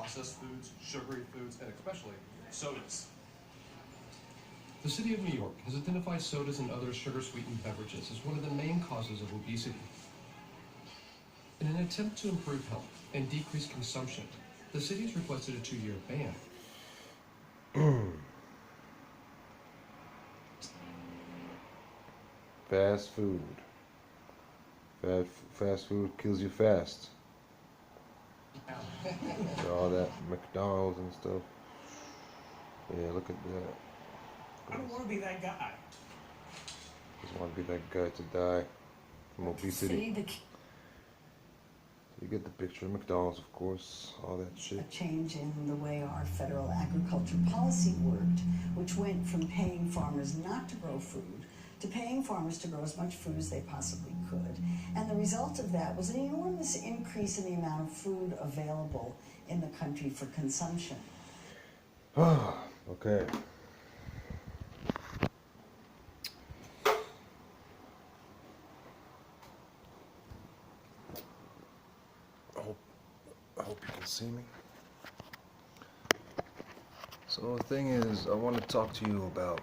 processed foods, sugary foods, and especially sodas. The city of New York has identified sodas and other sugar-sweetened beverages as one of the main causes of obesity. In an attempt to improve health and decrease consumption, the city has requested a 2-year ban. Fast food. Fast food kills you fast. All that McDonald's and stuff. Yeah, look at that. I don't want to be that guy. Just want to be that guy to die from obesity. You get the picture. McDonald's, of course, all that shit. A change in the way our federal agriculture policy worked, which went from paying farmers not to grow food to paying farmers to grow as much food as they possibly could. And the result of that was an enormous increase in the amount of food available in the country for consumption. Okay. I hope you can see me. So the thing is, I want to talk to you about.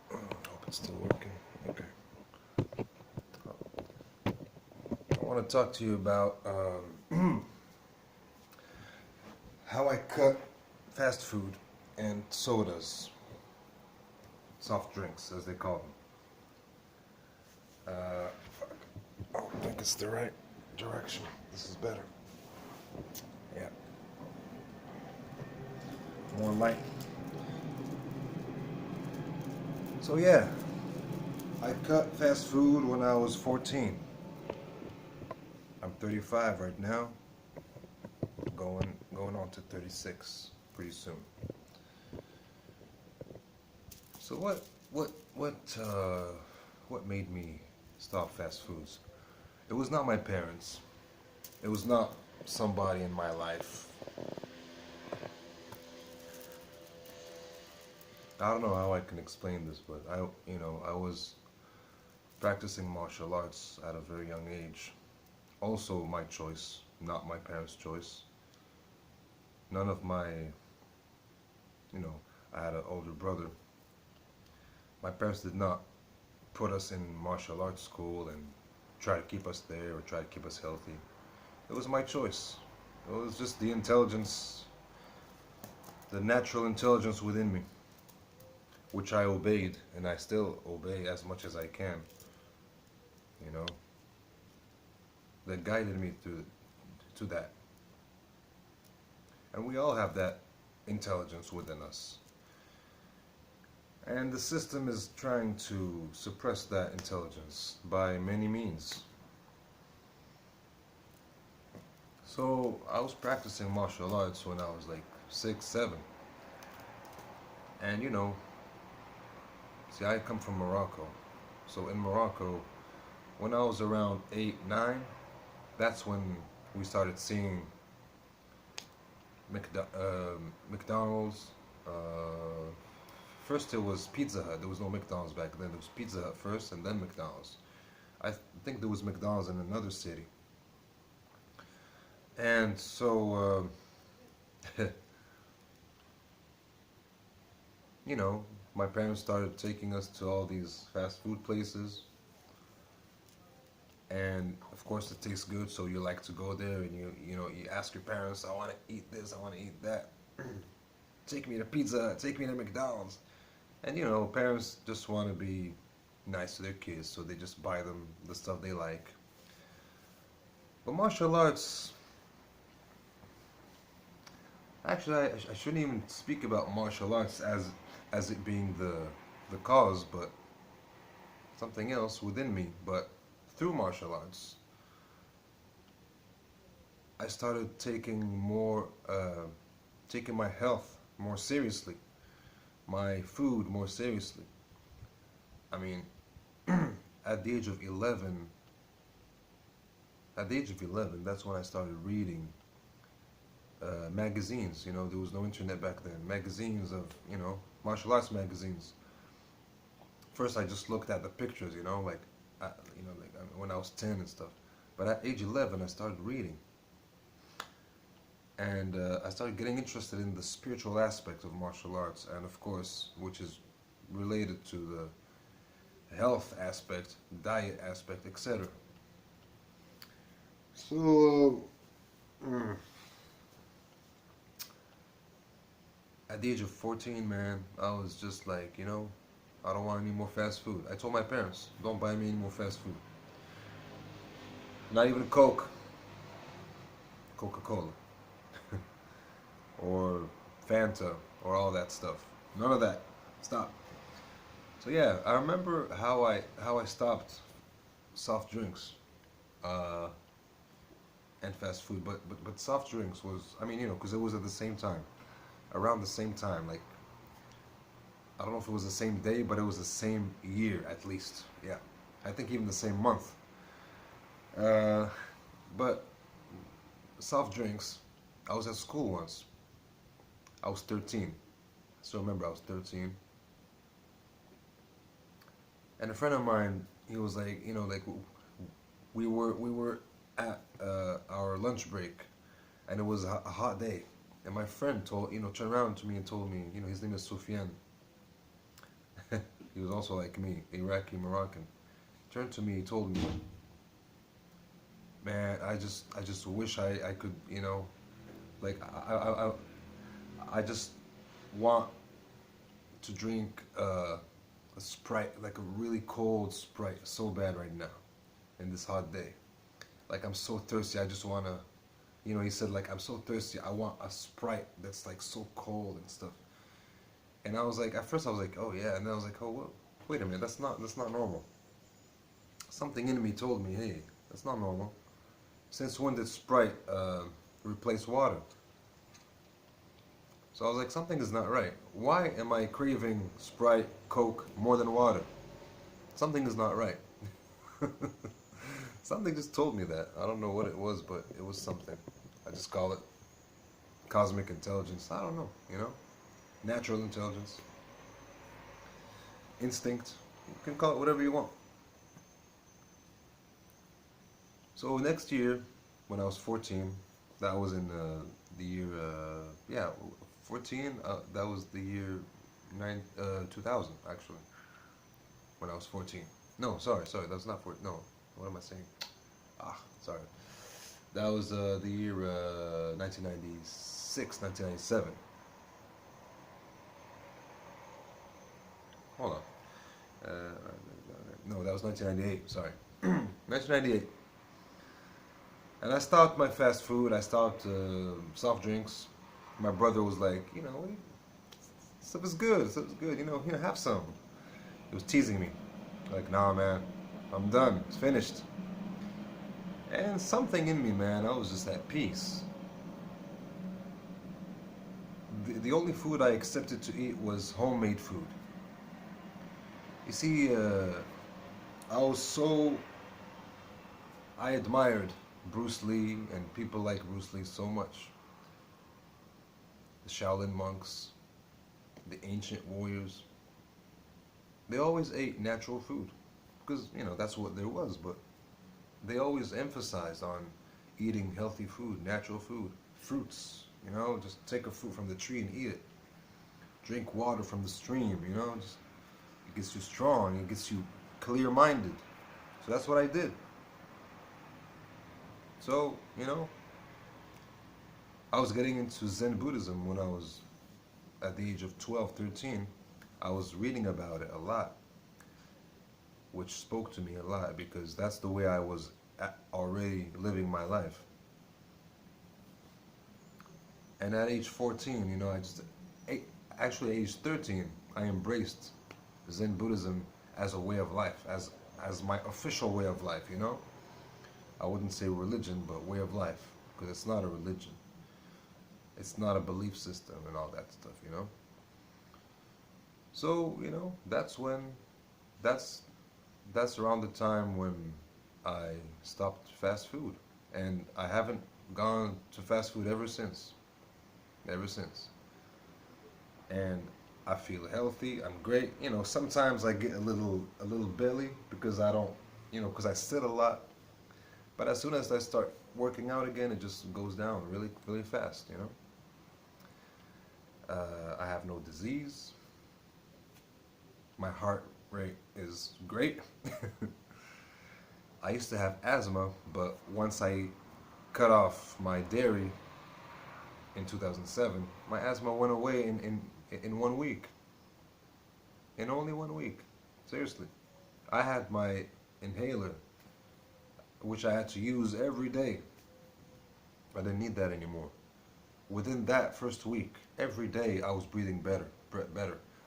I hope it's still working. Okay. I want to talk to you about how I cut fast food and sodas, soft drinks as they call them. I don't think it's the right direction. This is better. Yeah. More light. So yeah, I cut fast food when I was 14. I'm 35 right now. Going on to 36 pretty soon. So what made me stop fast foods? It was not my parents. It was not somebody in my life. I don't know how I can explain this, but I was practicing martial arts at a very young age. Also my choice, not my parents' choice. None of my, I had an older brother. My parents did not put us in martial arts school and try to keep us there or try to keep us healthy. It was my choice. It was just the intelligence, the natural intelligence within me, which I obeyed, and I still obey as much as I can, that guided me to that. And we all have that intelligence within us. And the system is trying to suppress that intelligence by many means. So I was practicing martial arts when I was like 6, 7. And see, I come from Morocco. So in Morocco, when I was around 8, 9, that's when we started seeing McDonald's. First it was Pizza Hut. There was no McDonald's back then. There was Pizza Hut first and then McDonald's. I think there was McDonald's in another city. And so, my parents started taking us to all these fast food places. And of course it tastes good, so you like to go there and you ask your parents, I want to eat this, I want to eat that. Take me to Pizza Hut, take me to McDonald's. And parents just want to be nice to their kids, so they just buy them the stuff they like. But martial arts, actually I shouldn't even speak about martial arts as it being the cause, but something else within me. But through martial arts, I started taking my health more seriously, my food more seriously. I mean, at the age of 11, that's when I started reading magazines. There was no internet back then. Magazines of, martial arts magazines. First, I just looked at the pictures, when I was 10 and stuff. But at age 11, I started reading. And I started getting interested in the spiritual aspect of martial arts, and of course, which is related to the health aspect, diet aspect, etc. So, at the age of 14, man, I was just like, you know, I don't want any more fast food. I told my parents, don't buy me any more fast food. Not even Coke. Coca-Cola. Or Fanta, or all that stuff. None of that. Stop. So yeah, I remember how I stopped soft drinks and fast food, but soft drinks was, I mean, you know, because it was at the same time, around the same time, like, I don't know if it was the same day, but it was the same year at least. Yeah, I think even the same month. But soft drinks, I was at school once. I was 13. I still remember I was 13. And a friend of mine, he was like, you know, like we were at our lunch break, and it was a hot day. And my friend turned around to me and told me, you know, his name is Sufyan. He was also like me, Iraqi Moroccan. Turned to me, he told me, man, I just wish I could, you know, like I just want to drink a Sprite, like a really cold Sprite, so bad right now, in this hot day. Like, I'm so thirsty, I just wanna, you know, he said, like, I'm so thirsty, I want a Sprite that's like so cold and stuff. And I was like, at first I was like, oh yeah, and then I was like, oh, well, wait a minute, that's not normal. Something in me told me, hey, that's not normal. Since when did Sprite replace water? So I was like, something is not right. Why am I craving Sprite, Coke more than water? Something is not right. Something just told me that. I don't know what it was, but it was something. I just call it cosmic intelligence. I don't know, you know? Natural intelligence. Instinct. You can call it whatever you want. So next year, when I was 14, that was in the year, 14, that was the year 2000, actually, when I was 14. No, sorry, that's not 14, no, what am I saying? Sorry. That was the year 1996, 1997. Hold on. No, that was 1998, sorry. 1998. And I stopped my fast food, I stopped soft drinks. My brother was like, you know, stuff is good, you know, here, have some. He was teasing me. Like, nah, man, I'm done, it's finished. And something in me, man, I was just at peace. The only food I accepted to eat was homemade food. You see, I admired Bruce Lee and people like Bruce Lee so much. The Shaolin monks, the ancient warriors, they always ate natural food because, you know, that's what there was, but they always emphasized on eating healthy food, natural food, fruits, you know, just take a fruit from the tree and eat it. Drink water from the stream, you know, just, it gets you strong, it gets you clear-minded. So that's what I did. So, you know, I was getting into Zen Buddhism when I was at the age of 12, 13. I was reading about it a lot, which spoke to me a lot because that's the way I was already living my life. And at age 14, you know, actually age 13, I embraced Zen Buddhism as a way of life, as my official way of life, you know? I wouldn't say religion, but way of life, because it's not a religion. It's not a belief system and all that stuff, you know? So, you know, that's around the time when I stopped fast food. And I haven't gone to fast food ever since. Ever since. And I feel healthy, I'm great. You know, sometimes I get a little belly because I don't, you know, because I sit a lot. But as soon as I start working out again, it just goes down really, really fast, you know. I have no disease. My heart rate is great. I used to have asthma, but once I cut off my dairy in 2007, my asthma went away in 1 week. In only 1 week. Seriously. I had my inhaler, which I had to use every day. I didn't need that anymore. Within that first week, every day I was breathing better.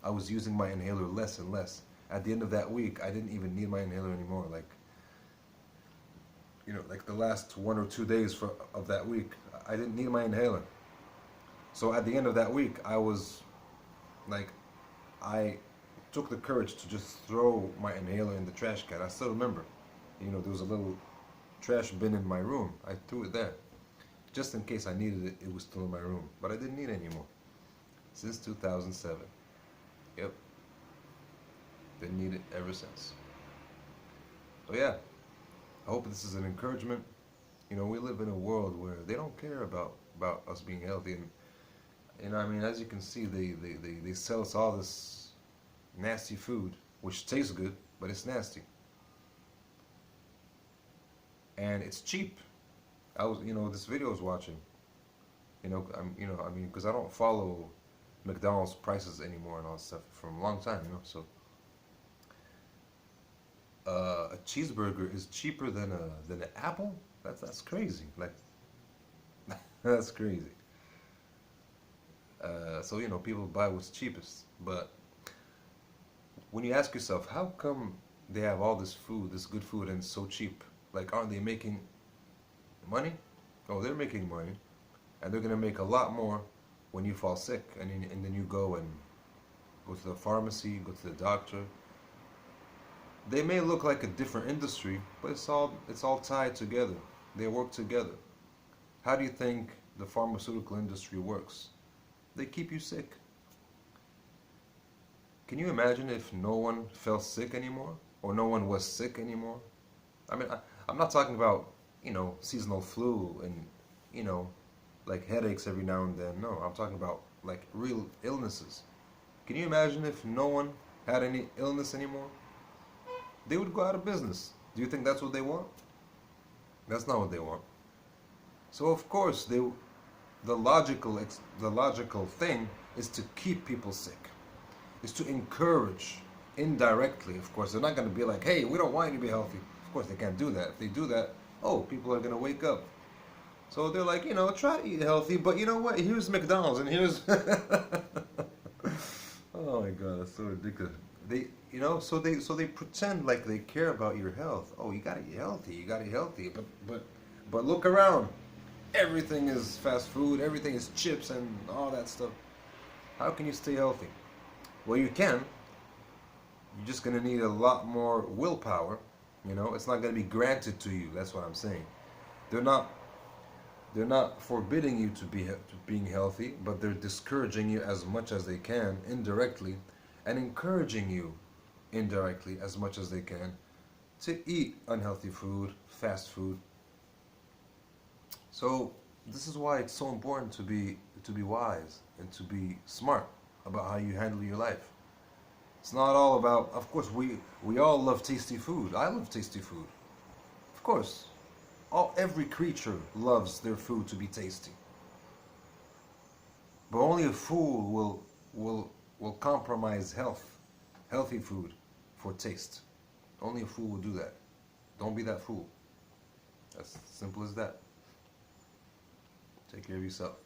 I was using my inhaler less and less. At the end of that week, I didn't even need my inhaler anymore. Like, you know, like the last 1 or 2 days of that week, I didn't need my inhaler. So at the end of that week, I was like, I took the courage to just throw my inhaler in the trash can. I still remember, you know, there was a little trash bin in my room. I threw it there. Just in case I needed it, it was still in my room. But I didn't need it anymore. Since 2007. Yep. Didn't need it ever since. So yeah, I hope this is an encouragement. You know, we live in a world where they don't care about us being healthy. And, you know, I mean, as you can see, they sell us all this nasty food, which tastes good, but it's nasty. And it's cheap. I was, you know, this video I was watching, you know, because I don't follow McDonald's prices anymore and all that stuff from a long time, you know, so a cheeseburger is cheaper than an apple? That's crazy. Like, that's crazy. So, you know, people buy what's cheapest. But when you ask yourself, how come they have all this food, this good food, and it's so cheap? Like, aren't they making money? Oh, they're making money. And they're going to make a lot more when you fall sick. And then you go to the pharmacy, go to the doctor. They may look like a different industry, but it's all tied together. They work together. How do you think the pharmaceutical industry works? They keep you sick. Can you imagine if no one felt sick anymore? Or no one was sick anymore? I mean, I'm not talking about, you know, seasonal flu and, you know, like headaches every now and then. No, I'm talking about like real illnesses. Can you imagine if no one had any illness anymore? They would go out of business. Do you think that's what they want? That's not what they want. So of course the logical thing is to keep people sick. Is to encourage indirectly, of course. They're not going to be like, hey, we don't want you to be healthy. Of course they can't do that. If they do that, oh, people are going to wake up. So they're like, you know, try to eat healthy, but you know what? Here's McDonald's and here's oh my god, that's so ridiculous. They, you know, so they pretend like they care about your health. Oh, you gotta eat healthy. You gotta eat healthy. But look around. Everything is fast food. Everything is chips and all that stuff. How can you stay healthy? Well, you can. You're just gonna need a lot more willpower. You know, it's not gonna be granted to you. That's what I'm saying. They're not forbidding you to being healthy, but they're discouraging you as much as they can indirectly, and encouraging you indirectly as much as they can to eat unhealthy food, fast food. So this is why it's so important to be wise and to be smart about how you handle your life. It's not all about, of course, we all love tasty food. I love tasty food. Of course. Every creature loves their food to be tasty. But only a fool will compromise healthy food for taste. Only a fool will do that. Don't be that fool. As simple as that. Take care of yourself.